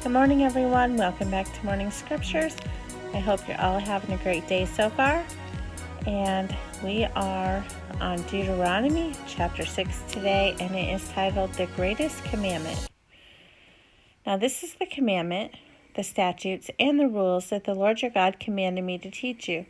Good morning, everyone. Welcome back to Morning Scriptures. I hope you're all having a great day so far. And we are on Deuteronomy chapter 6 today, and it is titled The Greatest Commandment. Now, this is the commandment, the statutes, and the rules that the Lord your God commanded me to teach you,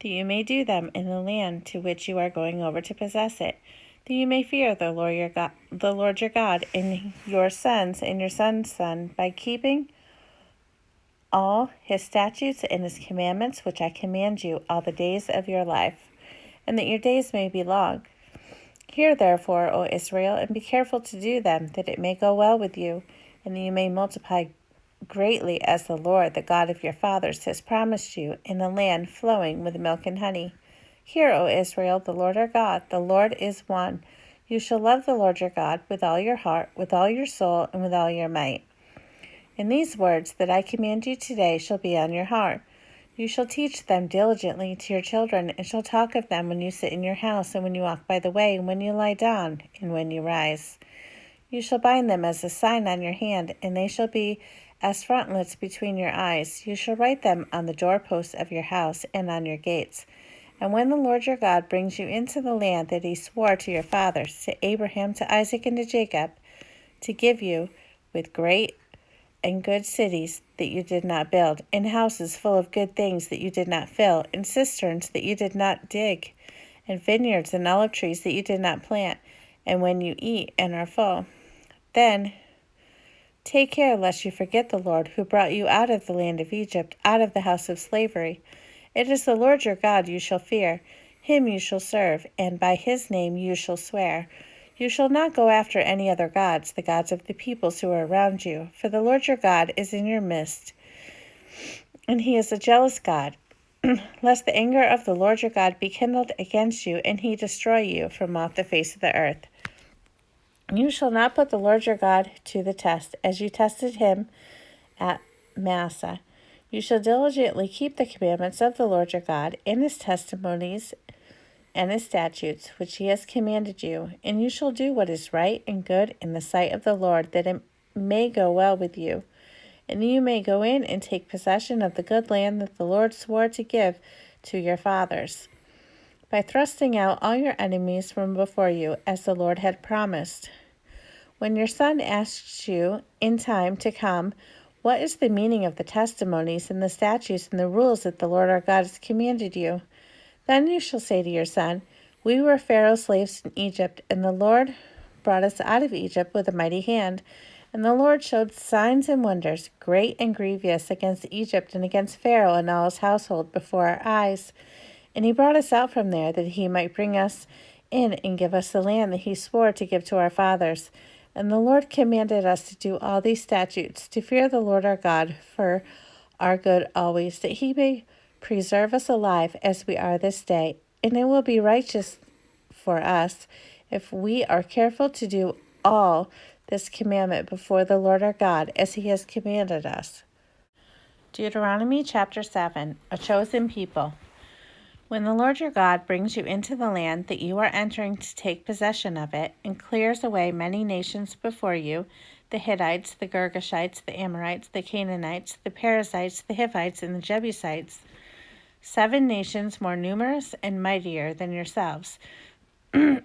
that you may do them in the land to which you are going over to possess it, that you may fear the Lord your God, and your sons and your son's son, by keeping all his statutes and his commandments, which I command you all the days of your life, and that your days may be long. Hear therefore, O Israel, and be careful to do them, that it may go well with you, and that you may multiply greatly, as the Lord, the God of your fathers, has promised you, in a land flowing with milk and honey. Hear, O Israel, the Lord our God, the Lord is one. You shall love the Lord your God with all your heart, with all your soul, and with all your might. And these words that I command you today shall be on your heart. You shall teach them diligently to your children, and shall talk of them when you sit in your house, and when you walk by the way, and when you lie down, and when you rise. You shall bind them as a sign on your hand, and they shall be as frontlets between your eyes. You shall write them on the doorposts of your house and on your gates. And when the Lord your God brings you into the land that he swore to your fathers, to Abraham, to Isaac, and to Jacob, to give you, with great and good cities that you did not build, and houses full of good things that you did not fill, and cisterns that you did not dig, and vineyards and olive trees that you did not plant, and when you eat and are full, then take care lest you forget the Lord who brought you out of the land of Egypt, out of the house of slavery. It is the Lord your God you shall fear. Him you shall serve, and by his name you shall swear. You shall not go after any other gods, the gods of the peoples who are around you, for the Lord your God is in your midst, and he is a jealous God, lest the anger of the Lord your God be kindled against you, and he destroy you from off the face of the earth. You shall not put the Lord your God to the test, as you tested him at Massah. You shall diligently keep the commandments of the Lord your God, and his testimonies and his statutes, which he has commanded you, and you shall do what is right and good in the sight of the Lord, that it may go well with you, and you may go in and take possession of the good land that the Lord swore to give to your fathers, by thrusting out all your enemies from before you, as the Lord had promised. When your son asks you in time to come, what is the meaning of the testimonies and the statutes and the rules that the Lord our God has commanded you? Then you shall say to your son, we were Pharaoh's slaves in Egypt, and the Lord brought us out of Egypt with a mighty hand. And the Lord showed signs and wonders, great and grievous, against Egypt and against Pharaoh and all his household before our eyes. And he brought us out from there, that he might bring us in and give us the land that he swore to give to our fathers. And the Lord commanded us to do all these statutes, to fear the Lord our God for our good always, that he may preserve us alive as we are this day. And it will be righteous for us if we are careful to do all this commandment before the Lord our God, as he has commanded us. Deuteronomy chapter 7, a chosen people. When the Lord your God brings you into the land that you are entering to take possession of it, and clears away many nations before you, the Hittites, the Girgashites, the Amorites, the Canaanites, the Perizzites, the Hivites, and the Jebusites, 7 nations more numerous and mightier than yourselves. And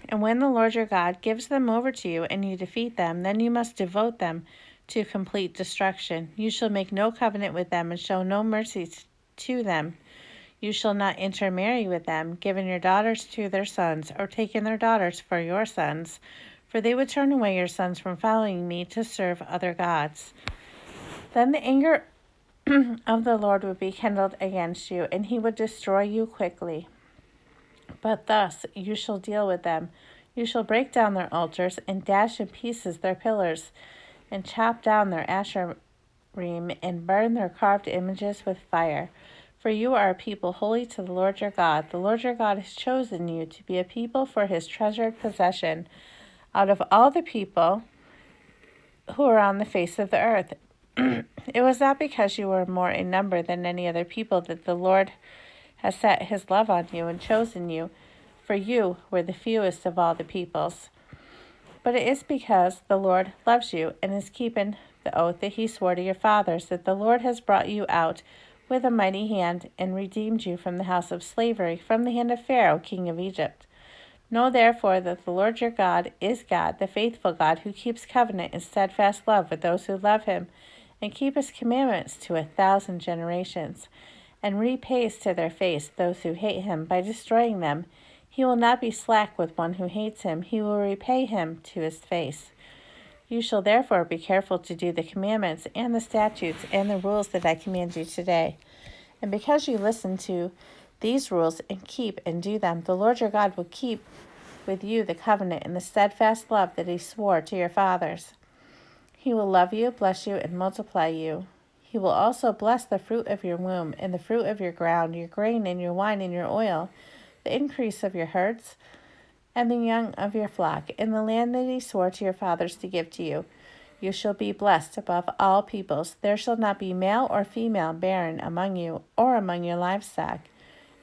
when the Lord your God gives them over to you, and you defeat them, then you must devote them to complete destruction. You shall make no covenant with them, and show no mercy to them. You shall not intermarry with them, giving your daughters to their sons, or taking their daughters for your sons, for they would turn away your sons from following me to serve other gods. Then the anger of the Lord would be kindled against you, and he would destroy you quickly. But thus you shall deal with them. You shall break down their altars, and dash in pieces their pillars, and chop down their asherim, and burn their carved images with fire. For you are a people holy to the Lord your God. The Lord your God has chosen you to be a people for his treasured possession out of all the people who are on the face of the earth. It was not because you were more in number than any other people that the Lord has set his love on you and chosen you, for you were the fewest of all the peoples. but it is because the Lord loves you and is keeping the oath that he swore to your fathers, that the Lord has brought you out with a mighty hand and redeemed you from the house of slavery, from the hand of Pharaoh, king of Egypt. Know therefore that the Lord your God is God, the faithful God, who keeps covenant and steadfast love with those who love him and keep his commandments to 1,000 generations, and repays to their face those who hate him by destroying them. He will not be slack with one who hates him. He will repay him to his face. You shall therefore be careful to do the commandments and the statutes and the rules that I command you today. And because you listen to these rules and keep and do them, the Lord your God will keep with you the covenant and the steadfast love that he swore to your fathers. He will love you, bless you, and multiply you. He will also bless the fruit of your womb and the fruit of your ground, your grain and your wine and your oil, the increase of your herds and the young of your flock, in the land that he swore to your fathers to give to you. You shall be blessed above all peoples. There shall not be male or female barren among you or among your livestock.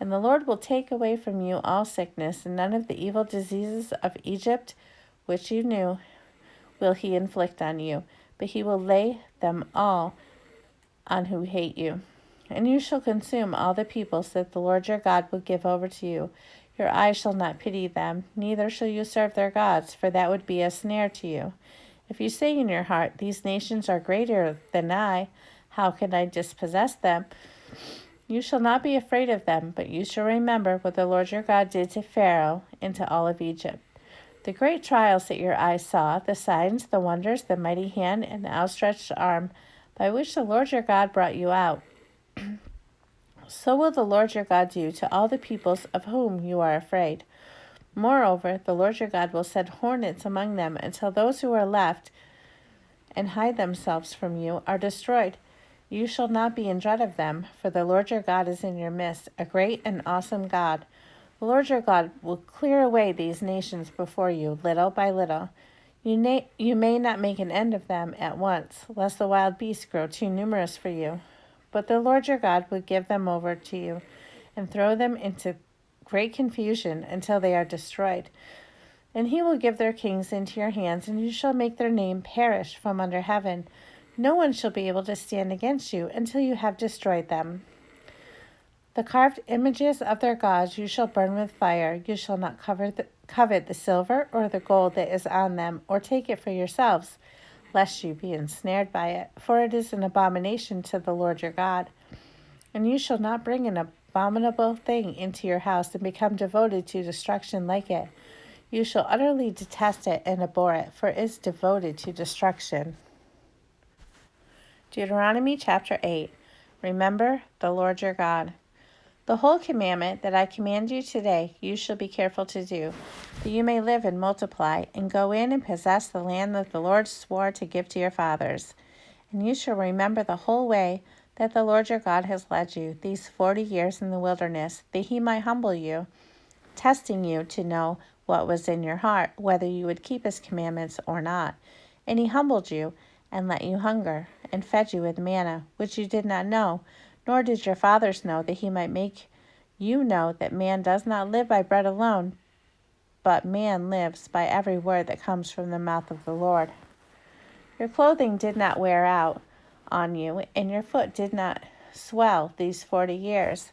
And the Lord will take away from you all sickness, and none of the evil diseases of Egypt, which you knew, will he inflict on you, but he will lay them all on who hate you. And you shall consume all the peoples that the Lord your God will give over to you. Your eyes shall not pity them, neither shall you serve their gods, for that would be a snare to you. If you say in your heart, these nations are greater than I, how can I dispossess them? You shall not be afraid of them, but you shall remember what the Lord your God did to Pharaoh and to all of Egypt. The great trials that your eyes saw, the signs, the wonders, the mighty hand, and the outstretched arm, by which the Lord your God brought you out. So will the Lord your God do to all the peoples of whom you are afraid. Moreover, the Lord your God will send hornets among them until those who are left and hide themselves from you are destroyed. You shall not be in dread of them, for the Lord your God is in your midst, a great and awesome God. The Lord your God will clear away these nations before you, little by little. You may not make an end of them at once, lest the wild beasts grow too numerous for you. But the Lord your God will give them over to you and throw them into great confusion until they are destroyed. And he will give their kings into your hands, and you shall make their name perish from under heaven. No one shall be able to stand against you until you have destroyed them. The carved images of their gods you shall burn with fire. You shall not covet the silver or the gold that is on them, or take it for yourselves, lest you be ensnared by it, for it is an abomination to the Lord your God. And you shall not bring an abominable thing into your house and become devoted to destruction like it. You shall utterly detest it and abhor it, for it is devoted to destruction. Deuteronomy chapter 8. Remember the Lord your God. The whole commandment that I command you today, you shall be careful to do, that you may live and multiply, and go in and possess the land that the Lord swore to give to your fathers. And you shall remember the whole way that the Lord your God has led you these 40 years in the wilderness, that he might humble you, testing you to know what was in your heart, whether you would keep his commandments or not. And he humbled you, and let you hunger, and fed you with manna, which you did not know, nor did your fathers know, that he might make you know that man does not live by bread alone, but man lives by every word that comes from the mouth of the Lord. Your clothing did not wear out on you, and your foot did not swell these 40 years.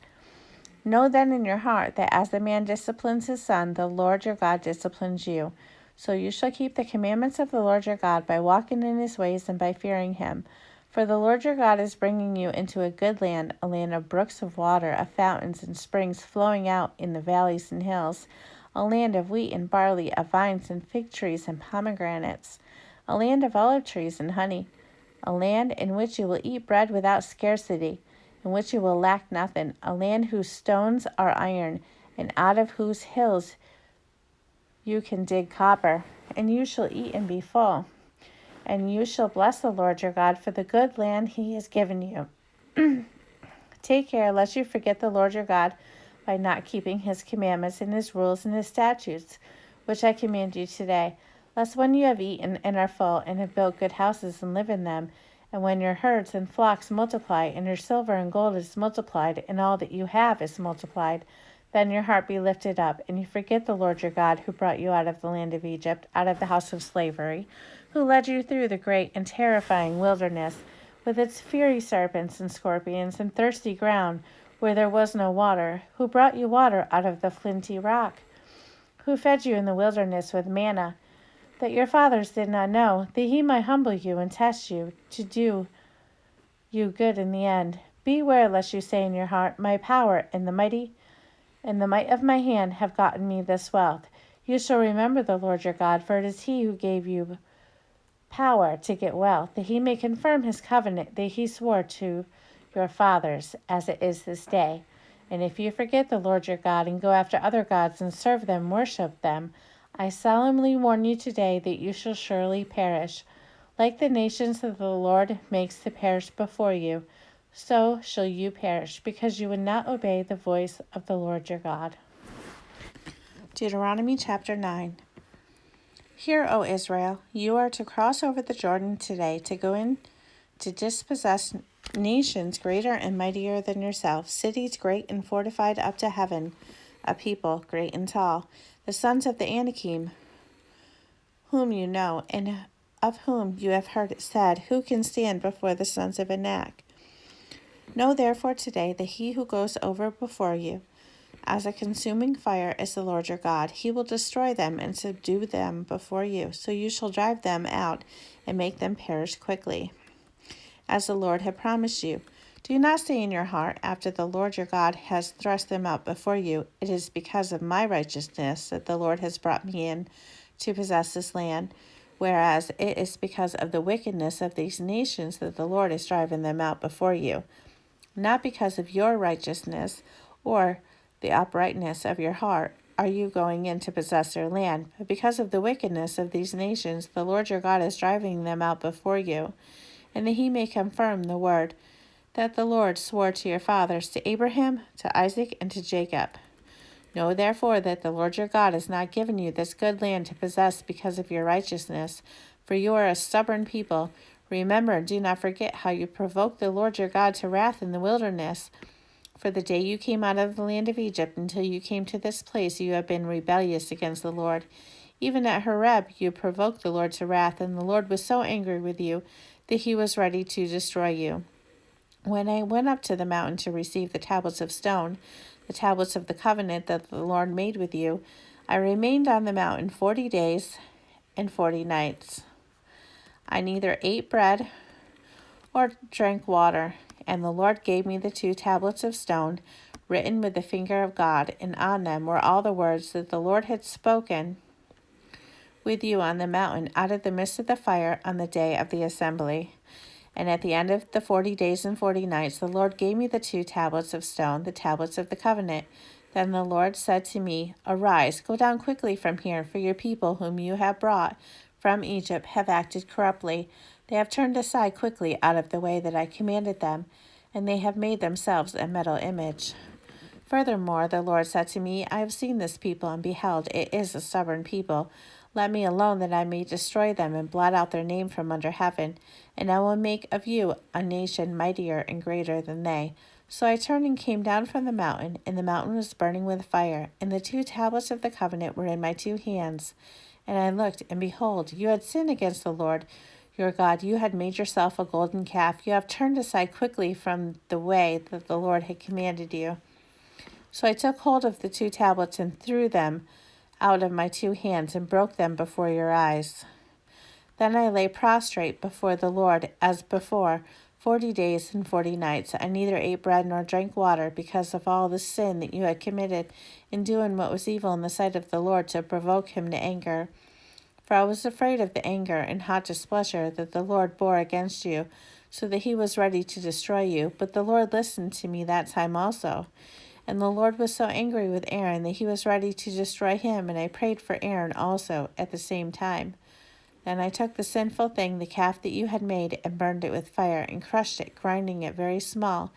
Know then in your heart that as the man disciplines his son, the Lord your God disciplines you. So you shall keep the commandments of the Lord your God by walking in his ways and by fearing him. For the Lord your God is bringing you into a good land, a land of brooks of water, of fountains and springs flowing out in the valleys and hills, a land of wheat and barley, of vines and fig trees and pomegranates, a land of olive trees and honey, a land in which you will eat bread without scarcity, in which you will lack nothing, a land whose stones are iron, and out of whose hills you can dig copper, and you shall eat and be full. And you shall bless the Lord your God for the good land he has given you. Take care lest you forget the Lord your God by not keeping his commandments and his rules and his statutes, which I command you today, lest when you have eaten and are full and have built good houses and live in them, and when your herds and flocks multiply, and your silver and gold is multiplied, and all that you have is multiplied, Then your heart be lifted up, and you forget the Lord your God, who brought you out of the land of Egypt, out of the house of slavery, who led you through the great and terrifying wilderness, with its fiery serpents and scorpions and thirsty ground, where there was no water, who brought you water out of the flinty rock, who fed you in the wilderness with manna, that your fathers did not know, that he might humble you and test you, to do you good in the end. Beware lest you say in your heart, my power and the might of my hand have gotten me this wealth. You shall remember the Lord your God, for it is he who gave you power to get wealth, that he may confirm his covenant that he swore to your fathers, as it is this day. And if you forget the Lord your God and go after other gods and serve them, worship them, I solemnly warn you today that you shall surely perish. Like the nations that the Lord makes to perish before you, so shall you perish, because you would not obey the voice of the Lord your God. Deuteronomy chapter 9. Hear, O Israel, you are to cross over the Jordan today to go in to dispossess nations greater and mightier than yourself, cities great and fortified up to heaven, a people great and tall, the sons of the Anakim, whom you know, and of whom you have heard it said, who can stand before the sons of Anak? Know therefore today that he who goes over before you as a consuming fire is the Lord your God. He will destroy them and subdue them before you, so you shall drive them out and make them perish quickly, as the Lord had promised you. Do not say in your heart, after the Lord your God has thrust them out before you, it is because of my righteousness that the Lord has brought me in to possess this land, whereas it is because of the wickedness of these nations that the Lord is driving them out before you. Not because of your righteousness or the uprightness of your heart are you going in to possess their land, but because of the wickedness of these nations the Lord your God is driving them out before you, and that he may confirm the word that the Lord swore to your fathers, to Abraham, to Isaac, and to Jacob. Know therefore that the Lord your God has not given you this good land to possess because of your righteousness, for you are a stubborn people. Remember and do not forget how you provoked the Lord your God to wrath in the wilderness. For the day you came out of the land of Egypt until you came to this place, you have been rebellious against the Lord. Even at Horeb you provoked the Lord to wrath, and the Lord was so angry with you that he was ready to destroy you. When I went up to the mountain to receive the tablets of stone, the tablets of the covenant that the Lord made with you, I remained on the mountain 40 days and 40 nights. I neither ate bread or drank water, and the Lord gave me the 2 tablets of stone, written with the finger of God, and on them were all the words that the Lord had spoken with you on the mountain out of the midst of the fire on the day of the assembly. And at the end of the 40 days and 40 nights, the Lord gave me the 2 tablets of stone, the tablets of the covenant. Then the Lord said to me, Arise, go down quickly from here, for your people whom you have brought from Egypt have acted corruptly. They have turned aside quickly out of the way that I commanded them, and they have made themselves a metal image. Furthermore, the Lord said to me, I have seen this people, and beheld, it is a stubborn people. Let me alone, that I may destroy them and blot out their name from under heaven, and I will make of you a nation mightier and greater than they. So I turned and came down from the mountain, and the mountain was burning with fire, and the 2 tablets of the covenant were in my 2 hands. And I looked, and behold, you had sinned against the Lord your God. You had made yourself a golden calf. You have turned aside quickly from the way that the Lord had commanded you. So I took hold of the 2 tablets and threw them out of my 2 hands and broke them before your eyes. Then I lay prostrate before the Lord as before 40 days and 40 nights. I neither ate bread nor drank water because of all the sin that you had committed in doing what was evil in the sight of the Lord to provoke him to anger. For I was afraid of the anger and hot displeasure that the Lord bore against you, so that he was ready to destroy you. But the Lord listened to me that time also. And the Lord was so angry with Aaron that he was ready to destroy him, and I prayed for Aaron also at the same time. Then I took the sinful thing, the calf that you had made, and burned it with fire, and crushed it, grinding it very small,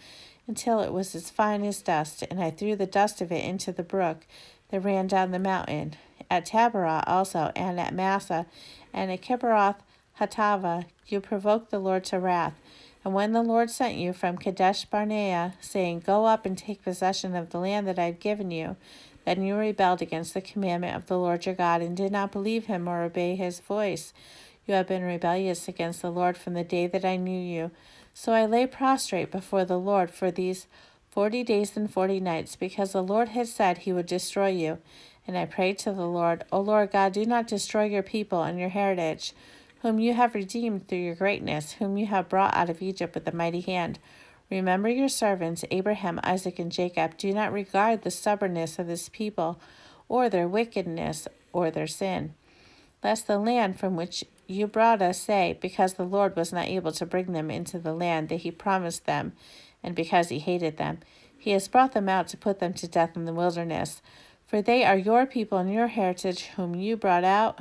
until it was as fine as dust, and I threw the dust of it into the brook that ran down the mountain. At Taberah also, and at Massa, and at Kibroth Hattava, you provoked the Lord to wrath, And when the Lord sent you from Kadesh Barnea, saying, Go up and take possession of the land that I have given you, then you rebelled against the commandment of the Lord your God, and did not believe him or obey his voice. You have been rebellious against the Lord from the day that I knew you. So I lay prostrate before the Lord for these 40 days and 40 nights, because the Lord had said he would destroy you. And I prayed to the Lord, O Lord God, do not destroy your people and your heritage, whom you have redeemed through your greatness, whom you have brought out of Egypt with a mighty hand. Remember your servants, Abraham, Isaac, and Jacob. Do not regard the stubbornness of this people, or their wickedness, or their sin. Lest the land from which you brought us say, because the Lord was not able to bring them into the land that he promised them, and because he hated them, he has brought them out to put them to death in the wilderness. For they are your people and your heritage, whom you brought out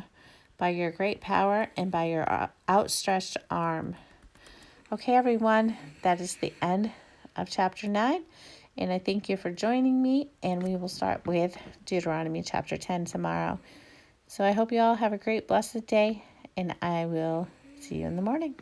by your great power and by your outstretched arm. Okay, everyone, that is the end of chapter 9. And I thank you for joining me, and we will start with Deuteronomy chapter 10 tomorrow. So I hope you all have a great, blessed day, and I will see you in the morning.